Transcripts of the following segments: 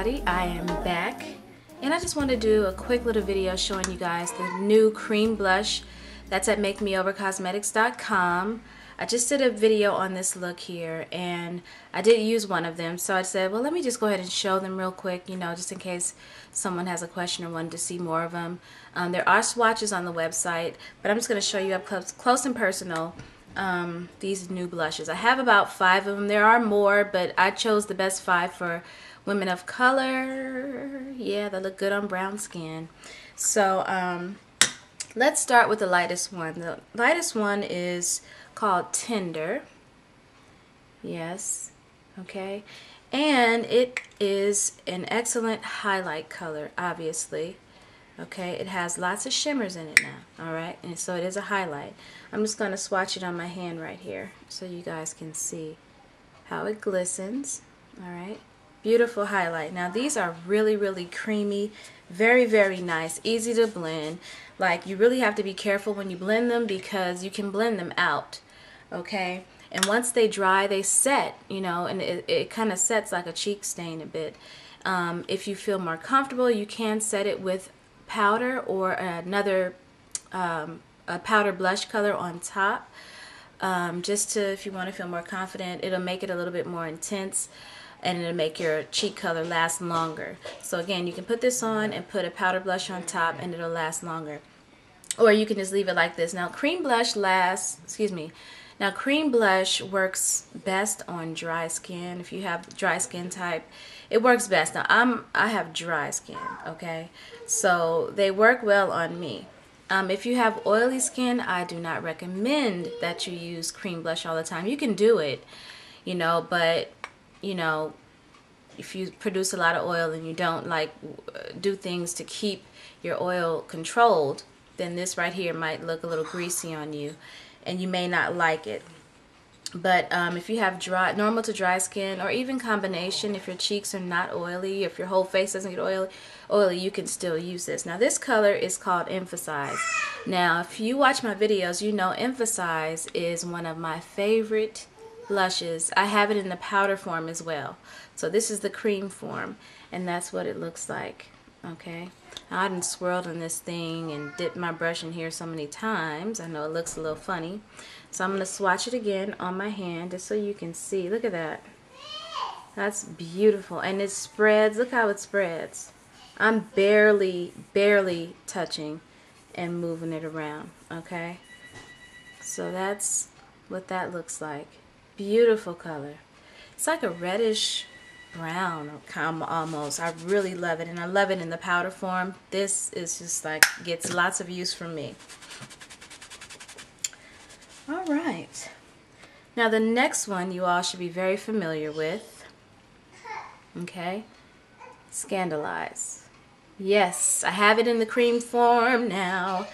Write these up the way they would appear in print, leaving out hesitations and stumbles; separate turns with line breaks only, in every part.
everybody, I am back and I just want to do a quick little video showing you guys the new cream blush that's at makemeovercosmetics.com. I just did a video on this look here and I did use one of them, so I said, well, let me just go ahead and show them real quick, you know, just in case someone has a question or wanted to see more of them. There are swatches on the website, but I'm just going to show you up close and personal these new blushes. I have about 5 of them. There are more, but I chose the best 5 for women of color. Yeah, they look good on brown skin. So let's start with the lightest one. The lightest one is called Tinder. Yes, okay, and it is an excellent highlight color, obviously. Okay, it has lots of shimmers in it now, all right, and so it is a highlight. I'm just going to swatch it on my hand right here so you guys can see how it glistens. All right, beautiful highlight. Now these are really, really creamy, very, very nice, easy to blend. Like, you really have to be careful when you blend them because you can blend them out, okay? And once they dry, they set, you know, and it kind of sets like a cheek stain a bit. If you feel more comfortable, you can set it with powder or another a powder blush color on top, just to, if you want to feel more confident. It'll make it a little bit more intense and it'll make your cheek color last longer. So again, you can put this on and put a powder blush on top and it'll last longer, or you can just leave it like this. Now cream blush now cream blush works best on dry skin. If you have dry skin type, it works best. Now I have dry skin, okay, so they work well on me. If you have oily skin, I do not recommend that you use cream blush all the time. You can do it, you know, but you know, if you produce a lot of oil and you don't like do things to keep your oil controlled, then this right here might look a little greasy on you and you may not like it. But if you have dry, normal to dry skin, or even combination, if your cheeks are not oily, if your whole face doesn't get oily, you can still use this. Now this color is called Emphasize. Now if you watch my videos, you know Emphasize is one of my favorite blushes. I have it in the powder form as well. So this is the cream form, and that's what it looks like. Okay, now I done swirled in this thing and dipped my brush in here so many times. I know it looks a little funny, so I'm going to swatch it again on my hand just so you can see. Look at that. That's beautiful, and it spreads. Look how it spreads. I'm barely touching and moving it around. Okay, so that's what that looks like. Beautiful color. It's like a reddish brown almost. I really love it, and I love it in the powder form. This is just like, gets lots of use from me. All right, now the next one you all should be very familiar with. Okay, Scandalize. Yes, I have it in the cream form now,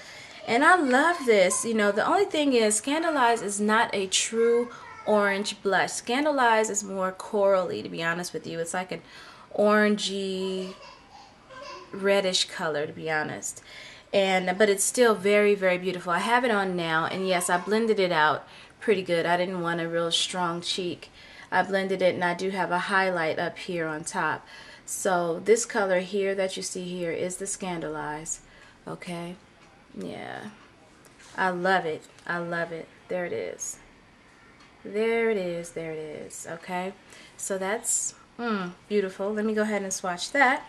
and I love this. You know, the only thing is Scandalize is not a true orange blush. Scandalize is more corally, to be honest with you. It's like an orangey reddish color, to be honest, but it's still very, very beautiful. I have it on now, and yes, I blended it out pretty good. I didn't want a real strong cheek. I blended it, and I do have a highlight up here on top. So this color here that you see here is the Scandalize. Okay, yeah, I love it. I love it. There it is. There it is, there it is. Okay, so that's beautiful. Let me go ahead and swatch that.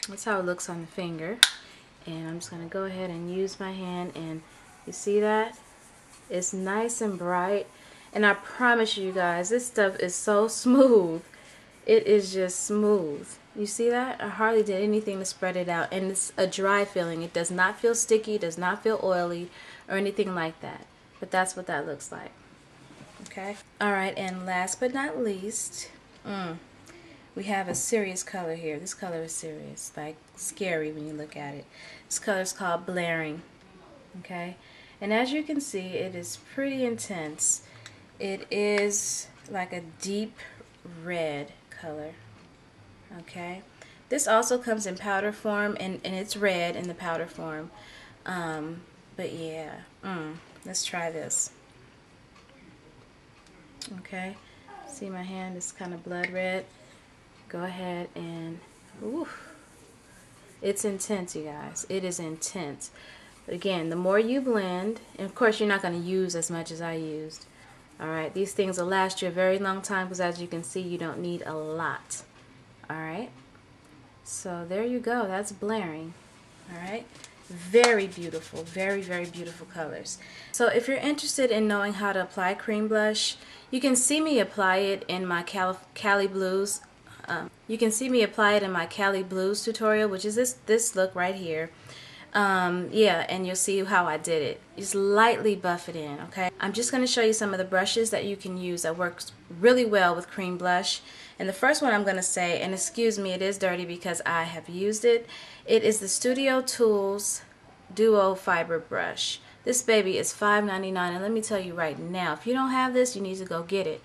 That's how it looks on the finger. And I'm just going to go ahead and use my hand, and you see that? It's nice and bright. And I promise you guys, this stuff is so smooth. It is just smooth. You see that? I hardly did anything to spread it out. And it's a dry feeling. It does not feel sticky, does not feel oily or anything like that. But that's what that looks like. Okay. All right, and last but not least, we have a serious color here. This color is serious, like scary when you look at it. This color is called Blaring. Okay, and as you can see, it is pretty intense. It is like a deep red color. Okay, this also comes in powder form, and it's red in the powder form. But yeah, let's try this. Okay, see my hand is kind of blood red. go ahead and, ooh, it's intense, you guys. It is intense. But again, the more you blend, and of course you're not going to use as much as I used. Alright, these things will last you a very long time because as you can see, you don't need a lot. Alright, so there you go. That's blaring. Alright, very beautiful. Very, very beautiful colors. So if you're interested in knowing how to apply cream blush, you can see me apply it in my Cali Blues. You can see me apply it in my Cali Blues tutorial, which is this look right here. Yeah, and you'll see how I did it. Just lightly buff it in, okay? I'm just going to show you some of the brushes that you can use that works really well with cream blush. And the first one I'm going to say, and excuse me, it is dirty because I have used it. It is the Studio Tools Duo Fiber Brush. This baby is $5.99, and let me tell you right now, if you don't have this, you need to go get it.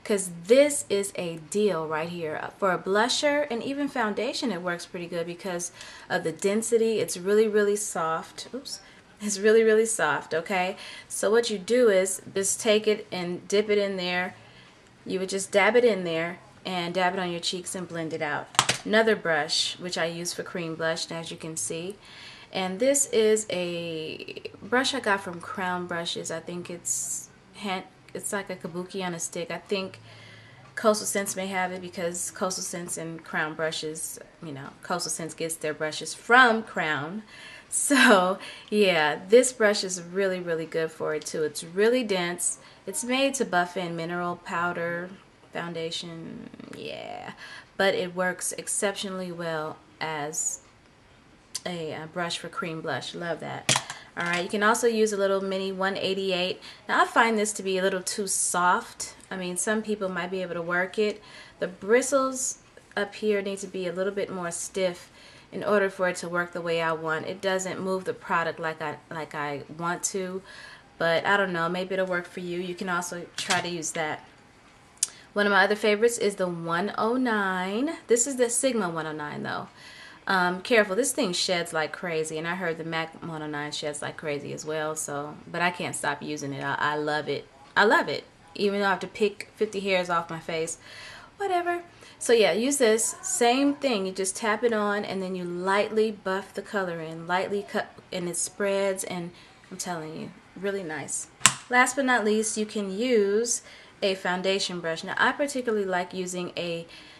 Because this is a deal right here. For a blusher and even foundation, it works pretty good because of the density. It's really, really soft. Oops. It's really, really soft, okay? So what you do is just take it and dip it in there. You would just dab it in there and dab it on your cheeks and blend it out. Another brush, which I use for cream blush, as you can see. And this is a brush I got from Crown Brushes. I think it's like a kabuki on a stick. I think Coastal Scents may have it because Coastal Scents and Crown Brushes, you know, Coastal Scents gets their brushes from Crown. So yeah, this brush is really, really good for it too. It's really dense. It's made to buff in mineral powder, foundation, yeah. But it works exceptionally well as a brush for cream blush. Love that. Alright, you can also use a little mini 188. Now I find this to be a little too soft. I mean, some people might be able to work it. The bristles up here need to be a little bit more stiff in order for it to work the way I want. It doesn't move the product like I want to, but I don't know, maybe it'll work for you. You can also try to use that. One of my other favorites is the 109. This is the Sigma 109 though. Careful, this thing sheds like crazy, and I heard the MAC 109 sheds like crazy as well, so, but I can't stop using it. I love it. I love it, even though I have to pick 50 hairs off my face. Whatever. So yeah, use this. Same thing. You just tap it on, and then you lightly buff the color in. Lightly cut, and it spreads, and I'm telling you, really nice. Last but not least, you can use a foundation brush. Now, I particularly like using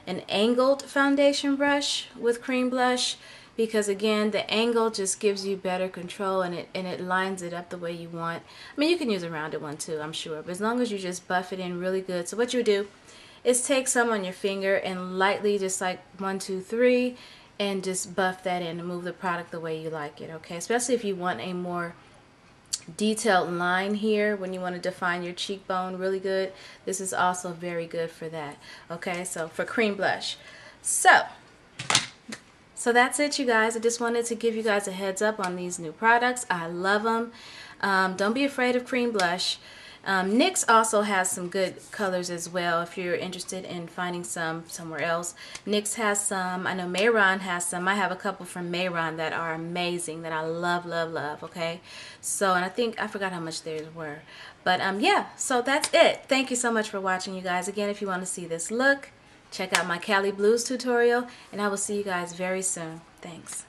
an angled foundation brush with cream blush because again, the angle just gives you better control, and it lines it up the way you want. I mean, you can use a rounded one too, I'm sure, but as long as you just buff it in really good. So what you do is take some on your finger and lightly, just like 1, 2, 3, and just buff that in and move the product the way you like it, okay? Especially if you want a more detailed line here when you want to define your cheekbone really good. This is also very good for that, okay? So for cream blush. So that's it, you guys. I just wanted to give you guys a heads up on these new products. I love them. Don't be afraid of cream blush. NYX also has some good colors as well if you're interested in finding some somewhere else. NYX has some. I know Mayron has some. I have a couple from Mayron that are amazing that I love, love, love, okay? So, and I forgot how much theirs were. But yeah, so that's it. Thank you so much for watching, you guys. Again, if you want to see this look, check out my Cali Blues tutorial, and I will see you guys very soon. Thanks.